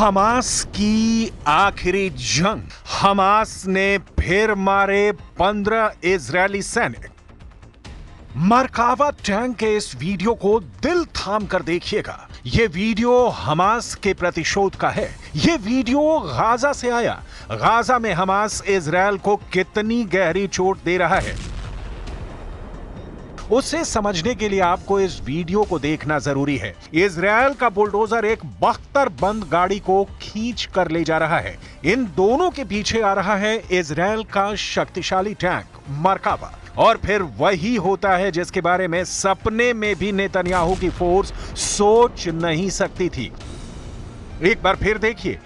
Hamas की आखिरी जंग। हमास ने फिर मारे 15 इजरायली सैनिक। मरकावा टैंक के इस वीडियो को दिल थाम कर देखिएगा। यह वीडियो हमास के प्रतिशोध का है। यह वीडियो गाजा से आया। गाजा में हमास इजरायल को कितनी गहरी चोट दे रहा है, उसे समझने के लिए आपको इस वीडियो को देखना जरूरी है। इजरायल का बुलडोजर एक बख्तरबंद गाड़ी को खींच कर ले जा रहा है। इन दोनों के पीछे आ रहा है इजरायल का शक्तिशाली टैंक मरकावा। और फिर वही होता है जिसके बारे में सपने में भी नेतन्याहू की फोर्स सोच नहीं सकती थी। एक बार फिर देखिए।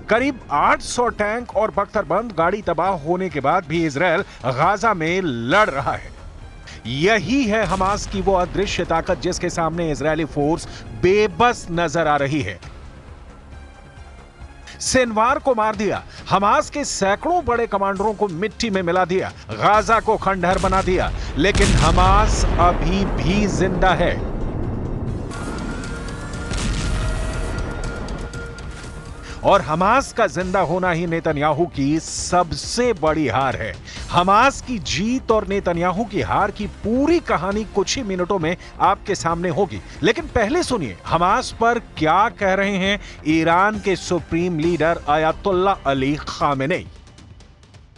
करीब 800 टैंक और बख्तरबंद गाड़ी तबाह होने के बाद भी इजरायल गाजा में लड़ रहा है। यही है हमास की वो अदृश्य ताकत जिसके सामने इजरायली फोर्स बेबस नजर आ रही है। सिनवार को मार दिया, हमास के सैकड़ों बड़े कमांडरों को मिट्टी में मिला दिया, गाजा को खंडहर बना दिया, लेकिन हमास अभी भी जिंदा है। और हमास का जिंदा होना ही नेतन्याहू की सबसे बड़ी हार है। हमास की जीत और नेतन्याहू की हार की पूरी कहानी कुछ ही मिनटों में आपके सामने होगी, लेकिन पहले सुनिए हमास पर क्या कह रहे हैं ईरान के supreme leader ayatollah Ali Khamenei.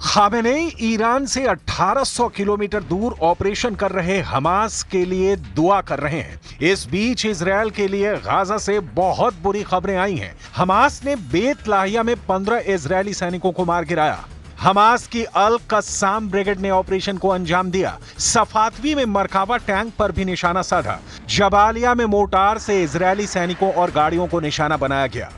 Khamenei Iran से 1800 किलोमीटर दूर ऑपरेशन कर रहे हमास के लिए दुआ कर रहे हैं। इस बीच इजरायल के लिए गाजा से बहुत बुरी खबरें आई हैं। हमास ने बेत लाहिया में 15 इजरायली सैनिकों को मार गिराया। हमास की अल कस्साम ब्रिगेड ने ऑपरेशन को अंजाम दिया। सफातवी में मरकावा टैंक पर भी निशाना साधा। जबालिया में मोर्टार से इजरायली सैनिकों और गाड़ियों को निशाना बनाया गया।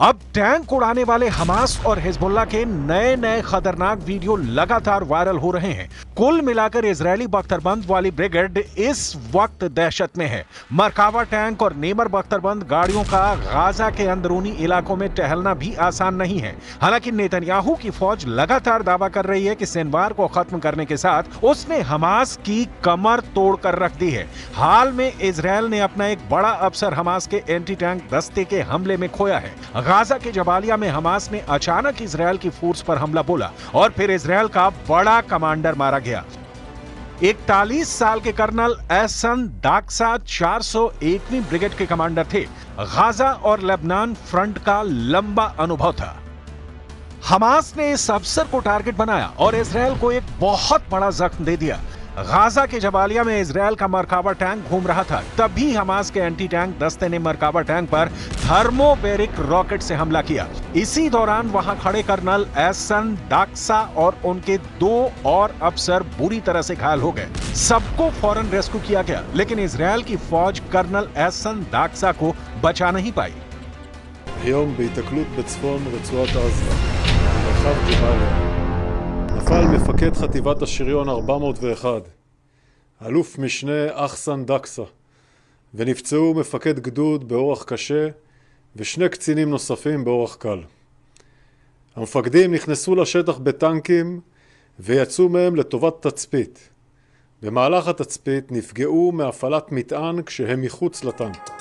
अब टैंक उड़ाने वाले हमास और हिजबुल्लाह के नए नए खतरनाक वीडियो लगातार वायरल हो रहे हैं। कुल मिलाकर इजरायली बख्तरबंद वाली ब्रिगेड इस वक्त दहशत में है। मरकावा टैंक और नेमर बख्तरबंद गाड़ियों का गाजा के अंदरूनी इलाकों में टहलना भी आसान नहीं है। हालांकि नेतन्याहू की फौज लगातार दावा कर रही है कि सिनवार को खत्म करने के साथ उसने हमास की कमर तोड़कर रख दी है। हाल में इजरायल ने अपना एक बड़ा अफसर हमास के एंटी टैंक दस्ते के हमले में खोया है। गाजा के जबालिया में हमास ने अचानक इजरायल की फोर्स पर हमला बोला और फिर इजरायल का बड़ा कमांडर मारा गया। 41 साल के कर्नल एहसन दाक्सा 401वीं ब्रिगेड के कमांडर थे। गाजा और लेबनान फ्रंट का लंबा अनुभव था। हमास ने इस अफसर को टारगेट बनाया और इजरायल को एक बहुत बड़ा जख्म दे दिया। गाजा के जबालिया में इजरायल का मरकावा टैंक घूम रहा था, तभी हमास के एंटी टैंक दस्ते ने मरकावा टैंक पर थर्मोबैरिक रॉकेट से हमला किया। इसी दौरान वहां खड़े कर्नल एहसन दाक्सा और उनके 2 और अफसर बुरी तरह से घायल हो गए। सबको फौरन रेस्क्यू किया गया, लेकिन इजरायल की फौज कर्नल एहसन दाक्सा को बचा नहीं पाई। היום בהיתקלות בצפון רצועת עזה, מרחב ג'באליה, נפל מפקד חטיבת השריון 401, אלוף משנה אחסן דקסה, ונפצעו מפקד גדוד באורח קשה ושני קצינים נוספים באורח קל. המפקדים נכנסו לשטח בטנקים ויצאו מהם לטובת תצפית. במהלך התצפית נפגעו מהפעלת מטען כשהם מחוץ לטנק.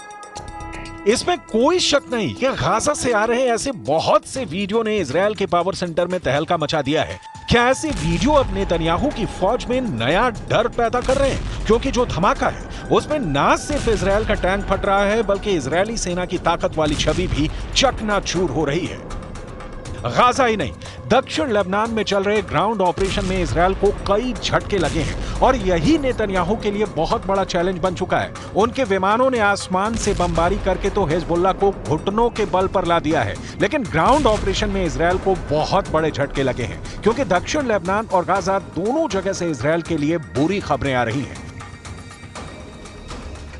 इसमें कोई शक नहीं कि गाजा से आ रहे ऐसे बहुत से वीडियो ने इजरायल के पावर सेंटर में तहलका मचा दिया है। क्या ऐसे वीडियो अब नेतन्याहू की फौज में नया डर पैदा कर रहे हैं? क्योंकि जो धमाका है उसमें ना सिर्फ इजरायल का टैंक फट रहा है, बल्कि इजरायली सेना की ताकत वाली छवि भी चकनाचूर हो रही है। गाजा ही नहीं, दक्षिण लेबनान में चल रहे ग्राउंड ऑपरेशन में इजरायल को कई झटके लगे हैं और यही नेतन्याहू के लिए बहुत बड़ा चैलेंज बन चुका है। उनके विमानों ने आसमान से बमबारी करके तो हिजबुल्लाह को घुटनों के बल पर ला दिया है, लेकिन ग्राउंड ऑपरेशन में इजरायल को बहुत बड़े झटके लगे हैं, क्योंकि दक्षिण लेबनान और गाजा दोनों जगह से इजरायल के लिए बुरी खबरें आ रही हैं।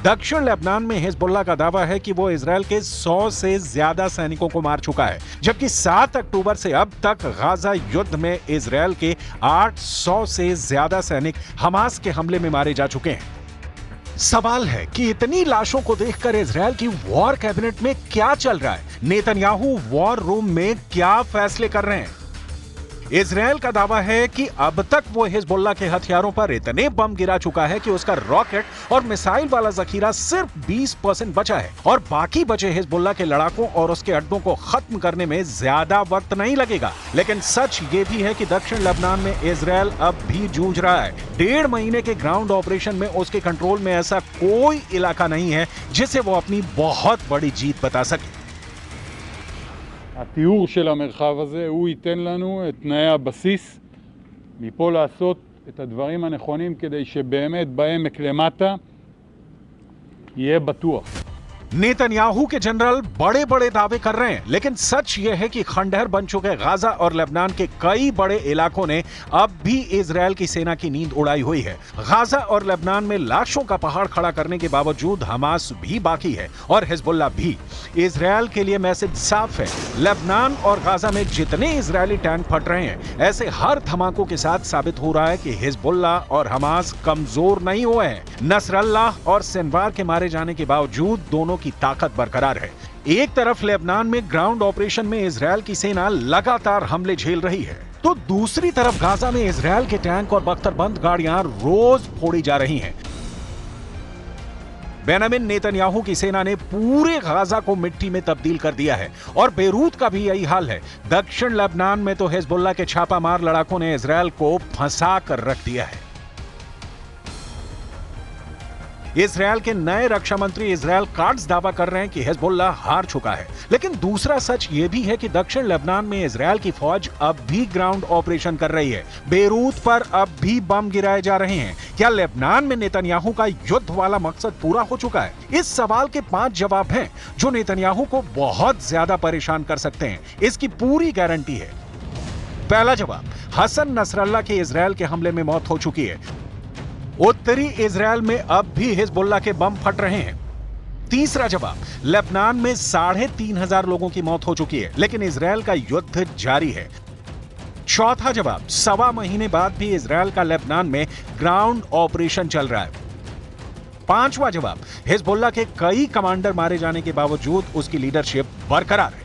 दक्षिण लेबनान में हिजबुल्लाह का दावा है कि वो इजरायल के 100 से ज्यादा सैनिकों को मार चुका है, जबकि 7 अक्टूबर से अब तक गाजा युद्ध में इजरायल के 800 से ज्यादा सैनिक हमास के हमले में मारे जा चुके हैं। सवाल है कि इतनी लाशों को देखकर इजरायल की वॉर कैबिनेट में क्या चल रहा है? नेतन्याहू वॉर रूम में क्या फैसले कर रहे हैं? इजरायल का दावा है कि अब तक वो हिजबुल्लाह के हथियारों पर इतने बम गिरा चुका है कि उसका रॉकेट और मिसाइल वाला जखीरा सिर्फ 20% बचा है और बाकी बचे हिजबुल्लाह के लड़ाकों और उसके अड्डों को खत्म करने में ज्यादा वक्त नहीं लगेगा। लेकिन सच ये भी है कि दक्षिण लेबनान में इजरायल अब भी जूझ रहा है। 1.5 महीने के ग्राउंड ऑपरेशन में उसके कंट्रोल में ऐसा कोई इलाका नहीं है जिसे वो अपनी बहुत बड़ी जीत बता सके। התיאור של המרחב הזה הוא ייתן לנו את תנאי הבסיס מפה לעשות את הדברים הנכונים כדי שבאמת בעמק למטה יהיה בטוח. नेतन्याहू के जनरल बड़े बड़े दावे कर रहे हैं, लेकिन सच यह है कि खंडहर बन चुके गाजा और लेबनान के कई बड़े इलाकों ने अब भी इजरायल की सेना की नींद उड़ाई हुई है। गाजा और लेबनान में लाशों का पहाड़ खड़ा करने के बावजूद हमास भी बाकी है और हिजबुल्लाह भी। इजरायल के लिए मैसेज साफ है, लेबनान और गाजा में जितने इजरायली टैंक फट रहे हैं, ऐसे हर धमाकों के साथ साबित हो रहा है कि हिजबुल्लाह और हमास कमजोर नहीं हुए हैं। नसरल्लाह और सिनवार के मारे जाने के बावजूद दोनों की ताकत बरकरार है। एक तरफ लेबनान में ग्राउंड ऑपरेशन में इजरायल की सेना लगातार हमले झेल रही है, तो दूसरी तरफ गाजा में इजरायल के टैंक और बख्तरबंद गाड़ियां रोज फोड़ी जा रही हैं। बेंजामिन नेतन्याहू की सेना ने पूरे गाजा को मिट्टी में तब्दील कर दिया है और बेरूत का भी यही हाल है। दक्षिण लेबनान में तो हिजबुल्लाह के छापामार लड़ाकों ने इजरायल को फंसा कर रख दिया है। इजरायल के नए रक्षा मंत्री इजरायल काट्ज दावा कर रहे हैं कि हिजबुल्लाह हार चुका है, लेकिन दूसरा सच यह भी है कि दक्षिण लेबनान में इजरायल की फौज अब भी ग्राउंड ऑपरेशन कर रही है। बेरूत पर अब भी बम गिराए जा रहे हैं। क्या लेबनान में नेतन्याहू का युद्ध वाला मकसद पूरा हो चुका है? इस सवाल के 5 जवाब हैं जो नेतन्याहू को बहुत ज्यादा परेशान कर सकते हैं। इसकी पूरी गारंटी है। पहला जवाब, हसन नसरल्लाह के इजरायल के हमले में मौत हो चुकी है। उत्तरी इजरायल में अब भी हिजबुल्लाह के बम फट रहे हैं। तीसरा जवाब, लेबनान में 3,500 लोगों की मौत हो चुकी है, लेकिन इजरायल का युद्ध जारी है। चौथा जवाब, 1.25 महीने बाद भी इजरायल का लेबनान में ग्राउंड ऑपरेशन चल रहा है। पांचवा जवाब, हिजबुल्लाह के कई कमांडर मारे जाने के बावजूद उसकी लीडरशिप बरकरार है।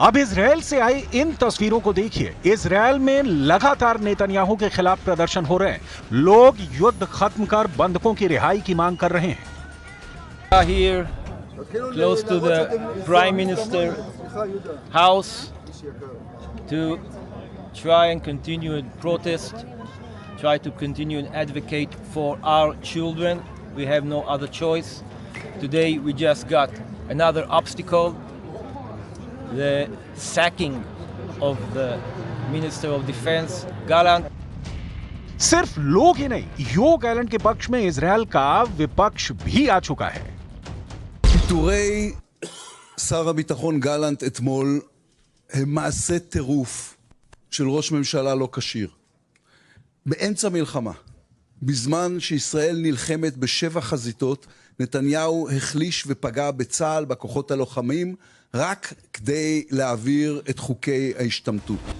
अब इजरायल से आई इन तस्वीरों को देखिए। इजरायल में लगातार नेतन्याहू के खिलाफ प्रदर्शन हो रहे हैं। लोग युद्ध खत्म कर बंधकों की रिहाई की मांग कर रहे हैं। Here, close to the Prime Minister house, to try and continue and protest, try to continue and advocate for our children. We have no other choice. Today we just got another obstacle, the sacking of the Minister of Defense, Gallant. सिर्फ लोग ही नहीं, यो Gallant के पक्ष में Israel का विपक्ष भी आ चुका है। פיטורי שר הביטחון גלנט אתמול הם מעשה טירוף של ראש ממשלה לא כשיר. באמצע מלחמה, בזמן שישראל נלחמת ב7 חזיתות, נתניהו החליש ופגע בצה"ל, בכוחות הלוחמים, רק כדי להעביר את חוקי ההשתמטות.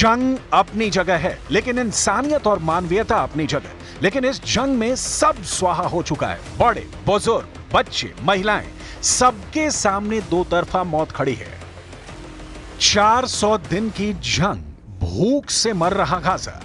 जंग अपनी जगह है, लेकिन इंसानियत और मानवीयता अपनी जगह। लेकिन इस जंग में सब स्वाहा हो चुका है। बड़े, बुजुर्ग, बच्चे, महिलाएं, सबके सामने दो तरफा मौत खड़ी है। 400 दिन की जंग, भूख से मर रहा गाजा।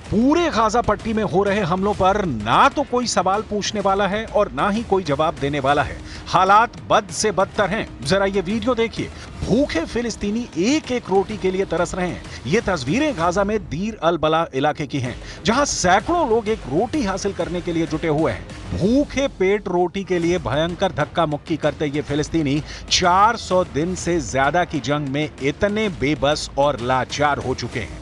पूरे गाजा पट्टी में हो रहे हमलों पर ना तो कोई सवाल पूछने वाला है और ना ही कोई जवाब देने वाला है। हालात बद से बदतर हैं। जरा ये वीडियो देखिए। भूखे फिलिस्तीनी एक एक रोटी के लिए तरस रहे हैं। ये तस्वीरें गाजा में दीर अल बला इलाके की हैं, जहां सैकड़ों लोग एक रोटी हासिल करने के लिए जुटे हुए हैं। भूखे पेट रोटी के लिए भयंकर धक्का मुक्की करते ये फिलिस्तीनी 400 दिन से ज्यादा की जंग में इतने बेबस और लाचार हो चुके हैं।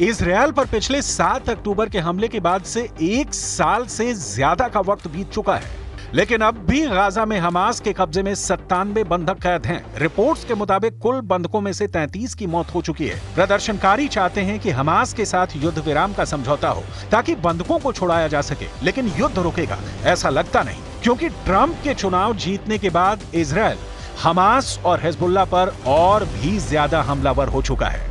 इजरायल पर पिछले 7 अक्टूबर के हमले के बाद से 1 साल से ज्यादा का वक्त बीत चुका है, लेकिन अब भी गाजा में हमास के कब्जे में 97 बंधक कैद हैं। रिपोर्ट्स के मुताबिक कुल बंधकों में से 33 की मौत हो चुकी है। प्रदर्शनकारी चाहते हैं कि हमास के साथ युद्ध विराम का समझौता हो ताकि बंधकों को छुड़ाया जा सके, लेकिन युद्ध रुकेगा ऐसा लगता नहीं, क्योंकि ट्रंप के चुनाव जीतने के बाद इजरायल हमास और हिजबुल्लाह पर और भी ज्यादा हमलावर हो चुका है।